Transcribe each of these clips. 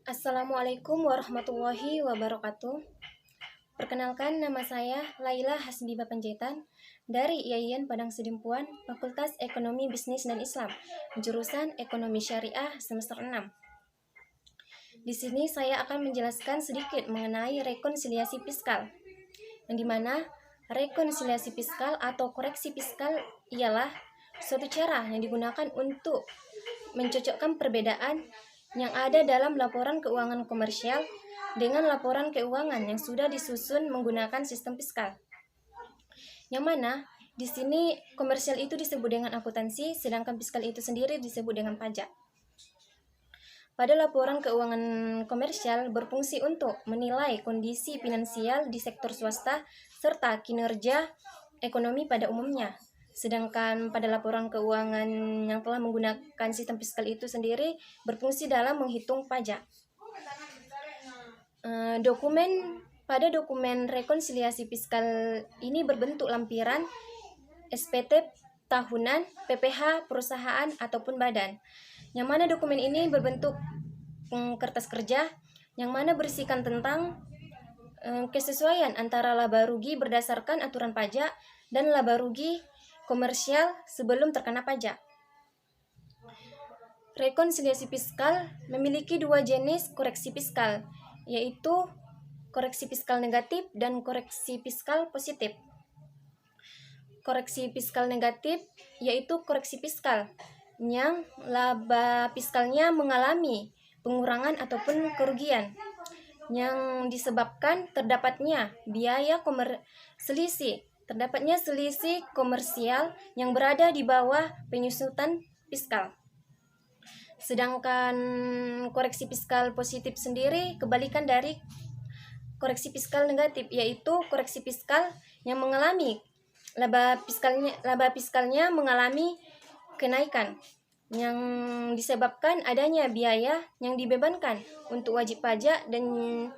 Assalamualaikum warahmatullahi wabarakatuh. Perkenalkan, nama saya Laila Hasbiba Panjaitan dari IAIN Padang Sidimpuan, Fakultas Ekonomi Bisnis dan Islam, jurusan Ekonomi Syariah semester 6. Di sini saya akan menjelaskan sedikit mengenai rekonsiliasi fiskal, yang dimana rekonsiliasi fiskal atau koreksi fiskal ialah suatu cara yang digunakan untuk mencocokkan perbedaan yang ada dalam laporan keuangan komersial dengan laporan keuangan yang sudah disusun menggunakan sistem fiskal. Yang mana di sini komersial itu disebut dengan akuntansi, sedangkan fiskal itu sendiri disebut dengan pajak. Pada laporan keuangan komersial berfungsi untuk menilai kondisi finansial di sektor swasta serta kinerja ekonomi pada umumnya. Sedangkan pada laporan keuangan yang telah menggunakan sistem fiskal itu sendiri berfungsi dalam menghitung pajak. Pada dokumen rekonsiliasi fiskal ini berbentuk lampiran, SPT tahunan, PPh perusahaan ataupun badan. Yang mana dokumen ini berbentuk kertas kerja yang mana berisikan tentang kesesuaian antara laba rugi berdasarkan aturan pajak dan laba rugi komersial sebelum terkena pajak. Rekonsiliasi fiskal memiliki dua jenis koreksi fiskal, yaitu koreksi fiskal negatif dan koreksi fiskal positif. Koreksi fiskal negatif yaitu koreksi fiskal yang laba fiskalnya mengalami pengurangan ataupun kerugian yang disebabkan terdapatnya selisih komersial yang berada di bawah penyusutan fiskal. Sedangkan koreksi fiskal positif sendiri kebalikan dari koreksi fiskal negatif, yaitu koreksi fiskal yang mengalami laba fiskalnya mengalami kenaikan yang disebabkan adanya biaya yang dibebankan untuk wajib pajak dan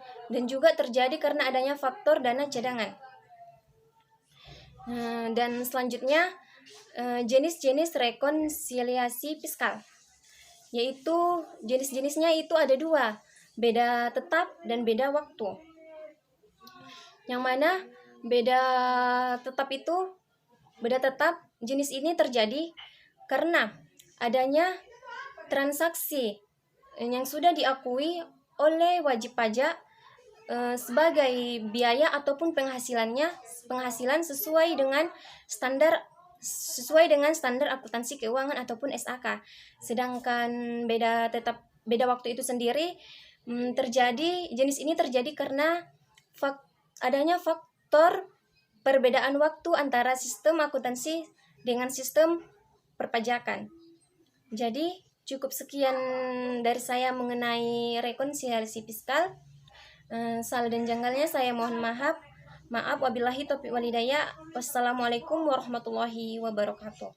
juga terjadi karena adanya faktor dana cadangan. Dan selanjutnya jenis-jenis rekonsiliasi fiskal, yaitu jenis-jenisnya itu ada dua, beda tetap dan beda waktu. Yang mana beda tetap jenis ini terjadi karena adanya transaksi yang sudah diakui oleh wajib pajak sebagai biaya ataupun penghasilan sesuai dengan standar akuntansi keuangan ataupun SAK. Sedangkan beda waktu itu sendiri jenis ini terjadi karena adanya faktor perbedaan waktu antara sistem akuntansi dengan sistem perpajakan. Jadi cukup sekian dari saya mengenai rekonsiliasi fiskal. Salah dan janggalnya saya mohon maaf. Wabillahi taufiq wal hidayah. Wassalamualaikum warahmatullahi wabarakatuh.